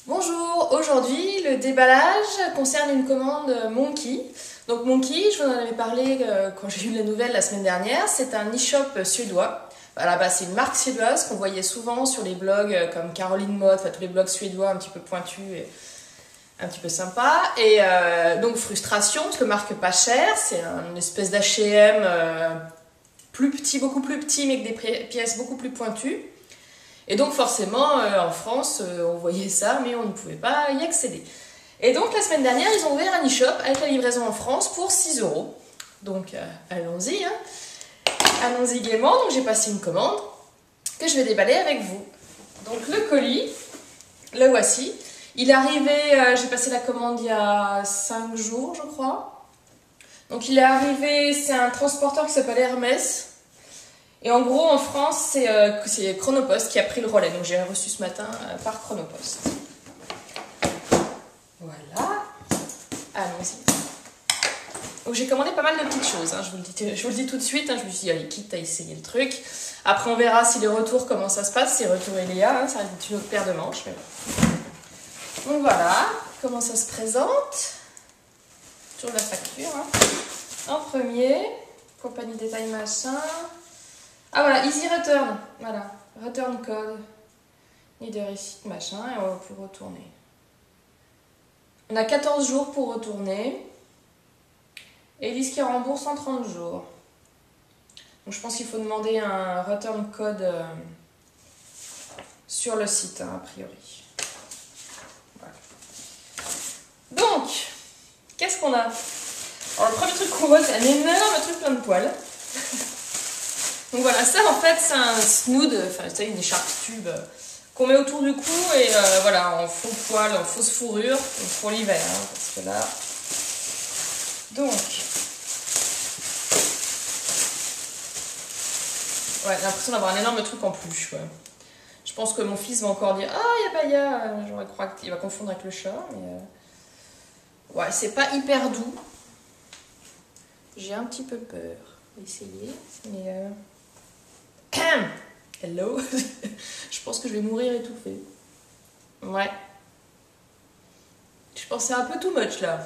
Bonjour, aujourd'hui le déballage concerne une commande Monki. Donc Monki, je vous en avais parlé quand j'ai eu la nouvelle la semaine dernière, c'est un e-shop suédois. Là-bas, c'est une marque suédoise qu'on voyait souvent sur les blogs comme Caroline Mode, tous les blogs suédois un petit peu pointus et un petit peu sympa. Et donc frustration, parce que marque pas cher, c'est une espèce d'H&M plus petit, beaucoup plus petit, mais avec des pièces beaucoup plus pointues. Et donc forcément, en France, on voyait ça, mais on ne pouvait pas y accéder. Et donc la semaine dernière, ils ont ouvert un e-shop avec la livraison en France pour 6 €. Donc allons-y, hein. Allons-y gaiement. Donc j'ai passé une commande que je vais déballer avec vous. Donc le colis, le voici. Il est arrivé, j'ai passé la commande il y a 5 jours, je crois. Donc il est arrivé, c'est un transporteur qui s'appelle Hermès. Et en gros, en France, c'est Chronopost qui a pris le relais. Donc j'ai reçu ce matin par Chronopost. Voilà. Allons-y. Donc j'ai commandé pas mal de petites choses. Hein. Je vous le dis tout de suite. Hein. Je me suis dit, allez, quitte à essayer le truc. Après, on verra si les retours, comment ça se passe. Si retour il y a, hein, ça reste une autre paire de manches. Mais bon. Donc voilà, comment ça se présente. Toujours la facture. Hein. En premier, compagnie détail machin. Ah voilà, Easy Return, voilà, Return Code, need a receipt, machin, et on va pouvoir retourner. On a 14 jours pour retourner, et ils disent qu'ils remboursent en 30 jours. Donc je pense qu'il faut demander un Return Code sur le site, hein, a priori. Voilà. Donc, qu'est-ce qu'on a? Alors le premier truc qu'on voit, c'est un énorme truc plein de poils. Donc voilà, ça en fait c'est un snood, enfin c'est une écharpe tube qu'on met autour du cou et voilà, en faux poil, en fausse fourrure, pour l'hiver, hein, parce que là... Donc... Ouais, j'ai l'impression d'avoir un énorme truc en peluche, quoi. Je pense que mon fils va encore dire « Ah, y'a, j'aurais croire qu'il va confondre avec le chat, mais... Ouais, c'est pas hyper doux. J'ai un petit peu peur d'essayer, mais... Hello. Je pense que je vais mourir étouffée. Ouais. Je pensais un peu too much là.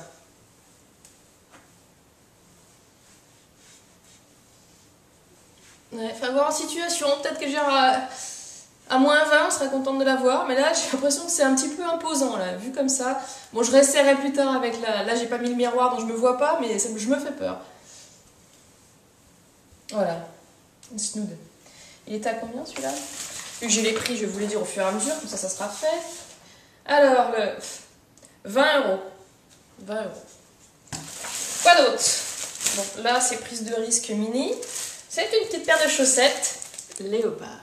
Ouais, faut voir en situation. Peut-être que j'irai à moins 20, on sera contente de la voir. Mais là, j'ai l'impression que c'est un petit peu imposant là, vu comme ça. Bon, je réessayerai plus tard avec la... Là, j'ai pas mis le miroir, donc je me vois pas, mais je me fais peur. Voilà. Une snood. Il était à combien celui-là? Vu que j'ai les prix, je vais vous les dire au fur et à mesure, comme ça sera fait. Alors, le 20 €. 20 €. Quoi d'autre? Bon, là, c'est prise de risque mini. C'est une petite paire de chaussettes léopard.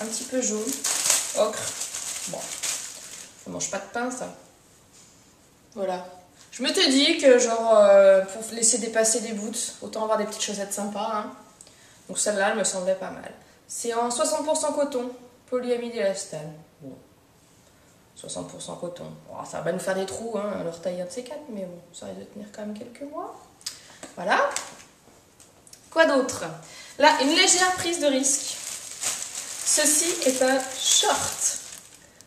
Un petit peu jaune. Ocre. Bon, ça mange pas de pain, ça. Voilà. Je me te dis que, genre, pour laisser dépasser des boots, autant avoir des petites chaussettes sympas, hein. Donc celle-là, elle me semblait pas mal. C'est en 60% coton, polyamide et élastane. Bon, 60% coton. Bon, ça va nous faire des trous, hein, leur taille un de ces quatre, mais bon, ça risque de tenir quand même quelques mois. Voilà. Quoi d'autre? Là, une légère prise de risque. Ceci est un short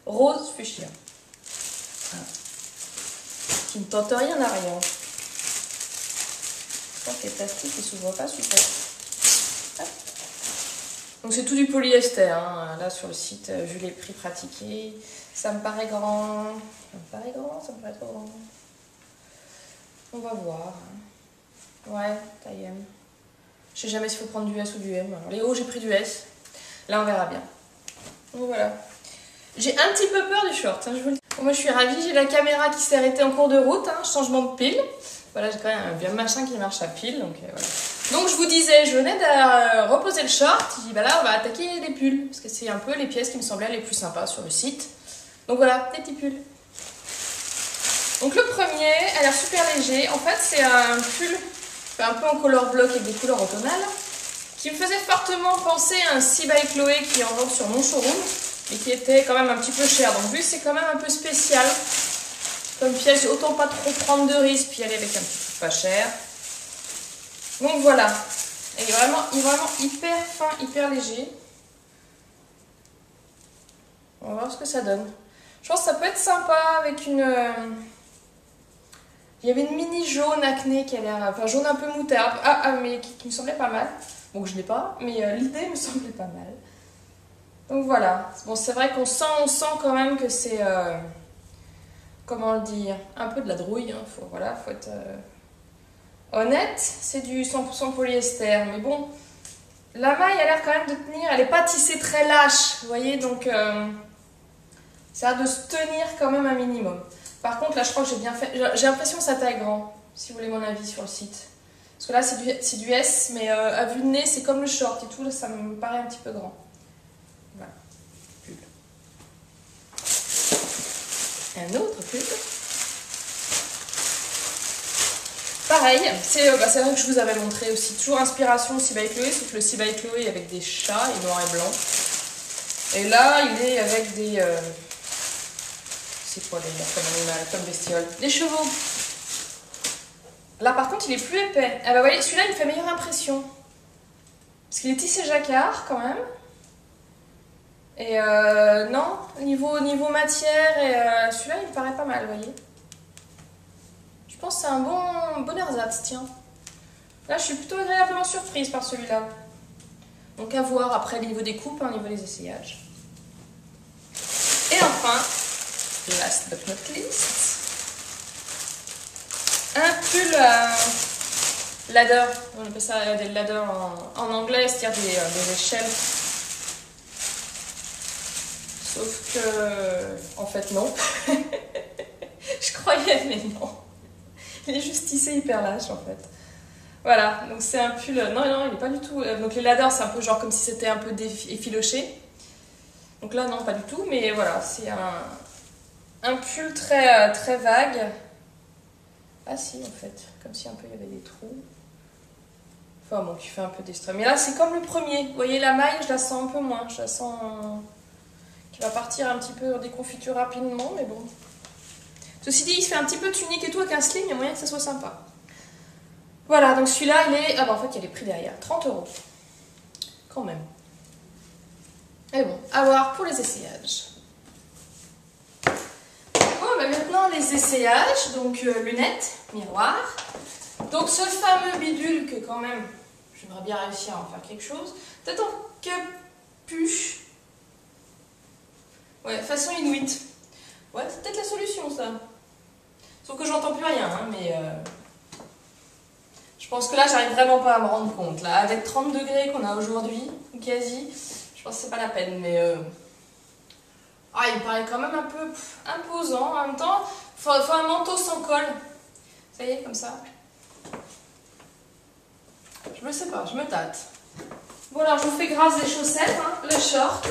rose fuchsia. Voilà. Qui ne tente rien à rien. Je pense que les plastiques, ils s'ouvrent pas super. Donc c'est tout du polyester, hein. Là sur le site, vu les prix pratiqués, ça me paraît grand. Ça me paraît grand, ça me paraît trop grand. On va voir. Ouais, taille M. Je sais jamais s'il faut prendre du S ou du M. Alors, les hauts, j'ai pris du S. Là, on verra bien. Donc voilà. J'ai un petit peu peur du short, hein, je vous le dis. Bon, moi, je suis ravie. J'ai la caméra qui s'est arrêtée en cours de route, hein, changement de pile. Voilà, j'ai quand même un bien machin qui marche à pile, donc voilà. Donc je vous disais, je venais de reposer le short, je dis bah là on va attaquer les pulls, parce que c'est un peu les pièces qui me semblaient les plus sympas sur le site. Donc voilà, des petits pulls. Donc le premier a l'air super léger, en fait c'est un pull un peu en couleur bloc avec des couleurs automnales, qui me faisait fortement penser à un Si by Chloé qui est en vente sur mon showroom, mais qui était quand même un petit peu cher. Donc vu que c'est quand même un peu spécial, comme pièce, autant pas trop prendre de risques, puis aller avec un petit truc pas cher. Donc voilà, il est vraiment hyper fin, hyper léger. On va voir ce que ça donne. Je pense que ça peut être sympa avec une... Il y avait une mini jaune acné qui a l'air... Enfin, jaune un peu moutarde. Mais qui me semblait pas mal. Bon, que je l'ai pas, mais l'idée me semblait pas mal. Donc voilà. Bon, c'est vrai qu'on sent quand même que c'est... comment le dire? Un peu de la drouille. Hein. Faut être honnête. C'est du 100% polyester. Mais bon, la maille a l'air quand même de tenir. Elle n'est pas tissée très lâche. Vous voyez, donc... ça a de se tenir quand même un minimum. Par contre, là, je crois que j'ai bien fait. J'ai l'impression que ça taille grand, si vous voulez mon avis sur le site. Parce que là, c'est du S, mais à vue de nez, c'est comme le short et tout. Là, ça me paraît un petit peu grand. Voilà. Pull. Un autre pull. Pareil, c'est vrai que je vous avais montré aussi. Toujours inspiration aussi by Chloé, sauf le aussi by Chloé avec des chats, et noir et blanc. Et là, il est avec des... c'est quoi d'ailleurs comme animal, comme bestiole? Des chevaux. Là par contre il est plus épais. Ah bah vous voyez, celui-là il me fait meilleure impression. Parce qu'il est tissé jacquard quand même. Et non, niveau matière, et celui-là il me paraît pas mal, vous voyez. Je pense que c'est un bon ersatz, tiens. Là je suis plutôt agréablement surprise par celui-là. Donc à voir après le niveau des coupes, au niveau des essayages. Et enfin, last but not least, un pull ladder. On appelle ça des ladders en anglais, c'est-à-dire des échelles. Sauf que, en fait, non. Je croyais, mais non. Il est juste tissé hyper lâche, en fait. Voilà, donc c'est un pull... Non, il n'est pas du tout... Donc les ladders, c'est un peu genre comme si c'était un peu effiloché. Donc là, non, pas du tout, mais voilà, c'est un pull très vague. Ah si, en fait, comme si un peu il y avait des trous. Enfin bon, qui fait un peu d'extrême. Mais là, c'est comme le premier. Vous voyez, la maille, je la sens un peu moins. Je la sens qui va partir un petit peu en déconfiture rapidement, mais bon. Ceci dit, il se fait un petit peu tunique et tout avec un sling, il y a moyen que ça soit sympa. Voilà, donc celui-là, il est... Ah bah en fait, il y a les prix derrière. 30 €. Quand même. Et bon, à voir pour les essayages. Bon, bah maintenant les essayages, donc lunettes, miroir. Donc ce fameux bidule que quand même, j'aimerais bien réussir à en faire quelque chose. Peut-être en capuche. Ouais, façon inuit. Ouais, c'est peut-être la solution ça. Sauf que j'entends plus rien, hein, mais... Je pense que là, j'arrive vraiment pas à me rendre compte. Là, avec 30 degrés qu'on a aujourd'hui, ou quasi, je pense que c'est pas la peine, mais... Ah, il me paraît quand même un peu imposant. En même temps, faut un manteau sans col. Ça y est, comme ça. Je ne sais pas, je me tâte. Bon, alors, je vous fais grâce des chaussettes, hein, le short.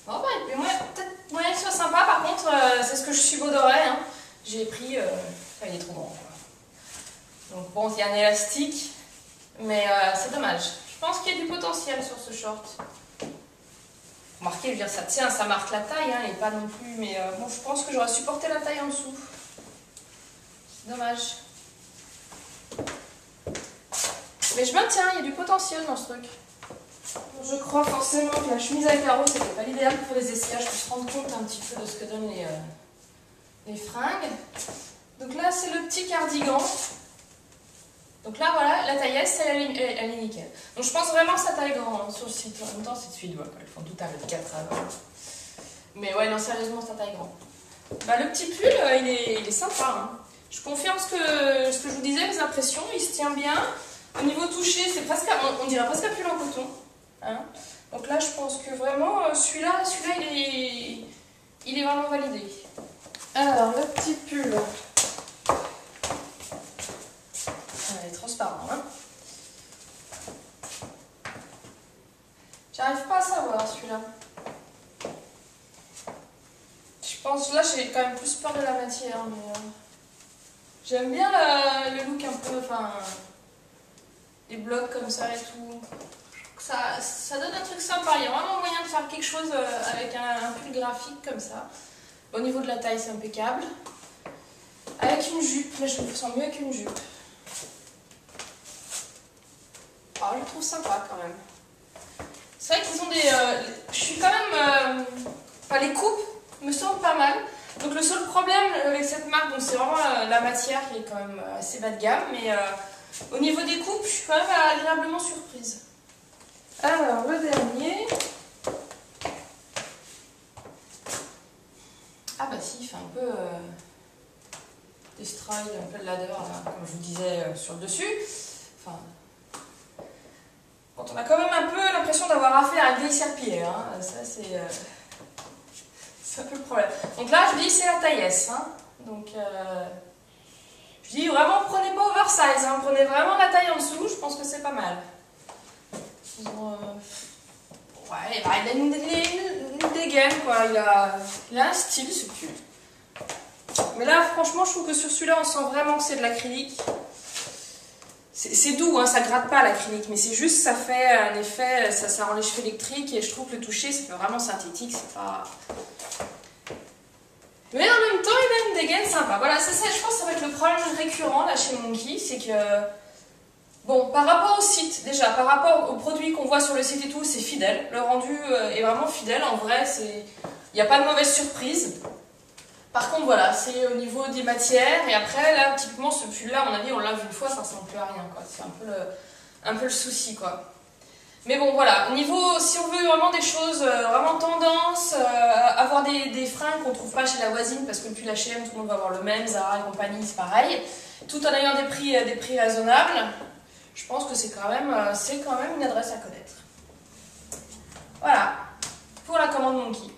Bon, bah, et puis, peut-être moyen que ce soit sympa. Par contre, c'est ce que je subodorais. Hein. J'ai pris... il est trop grand. Donc, bon, il y a un élastique. Mais c'est dommage. Je pense qu'il y a du potentiel sur ce short. Remarquez, je veux dire, ça tient, ça marque la taille, hein, et pas non plus, mais bon, je pense que j'aurais supporté la taille en dessous. C'est dommage. Mais je maintiens, il y a du potentiel dans ce truc. Je crois forcément que la chemise à carreaux, c'était pas l'idéal pour les essayages, je peux se rendre compte un petit peu de ce que donnent les fringues. Donc là, c'est le petit cardigan. Donc là, voilà, la taillesse, elle est nickel. Donc je pense vraiment que ça taille grand hein, sur le site. En même temps, c'est de suédois, quoi. Ils font tout à 24 avant. Mais ouais, non, sérieusement, ça taille grand. Bah, le petit pull, il est sympa. Hein. Je confirme ce que je vous disais, les impressions, il se tient bien. Au niveau touché, c'est presque, on dirait presque un pull en coton. Hein. Donc là, je pense que vraiment, celui-là, il est vraiment validé. Alors, le petit pull. Il est transparent, hein. J'arrive pas à savoir celui-là. Je pense, là j'ai quand même plus peur de la matière, mais j'aime bien le look un peu, enfin, les blocs comme ça et tout. Ça donne un truc sympa, il y a vraiment moyen de faire quelque chose avec un pull graphique comme ça. Au niveau de la taille, c'est impeccable. Avec une jupe, là je me sens mieux avec une jupe. Oh, je le trouve sympa quand même. C'est vrai qu'ils ont des... je suis quand même Enfin, les coupes me semblent pas mal. Donc le seul problème avec cette marque, c'est vraiment la matière qui est quand même assez bas de gamme, mais au niveau des coupes, je suis quand même agréablement surprise. Alors, le dernier. Ah bah si, il fait un peu destroy, un peu de ladder, là, comme je vous disais sur le dessus. Enfin, quand on a quand même un peu l'impression d'avoir affaire à des serpillers, hein. Ça c'est un peu le problème. Donc là, je dis c'est la taille S. Hein. Donc je dis vraiment, prenez pas oversize, hein. Prenez vraiment la taille en dessous, je pense que c'est pas mal. Ouais, bah, il a une dégaine, quoi. Il a un style, ce pull. Mais là, franchement, je trouve que sur celui-là, on sent vraiment que c'est de l'acrylique. C'est doux, hein, ça gratte pas l'acrylique, mais c'est juste, ça fait un effet, ça rend les cheveux électriques, et je trouve que le toucher, ça fait vraiment synthétique, c'est pas... Mais en même temps, il a une dégaine sympa. Voilà, je pense que ça va être le problème récurrent, là, chez Monki, c'est que... Bon, par rapport au site, déjà, par rapport aux produits qu'on voit sur le site et tout, c'est fidèle. Le rendu est vraiment fidèle. En vrai, il n'y a pas de mauvaise surprise. Par contre, voilà, c'est au niveau des matières. Et après, là, typiquement, ce pull-là, à mon avis, on lave une fois, ça ne ressemble plus à rien, quoi. C'est un peu le souci, quoi. Mais bon, voilà, au niveau, si on veut vraiment des choses, vraiment tendance, avoir des fringues qu'on ne trouve pas chez la voisine, parce que le pull H&M, tout le monde va avoir le même, Zara et compagnie, c'est pareil, tout en ayant des prix raisonnables. Je pense que c'est quand même une adresse à connaître. Voilà, pour la commande Monki.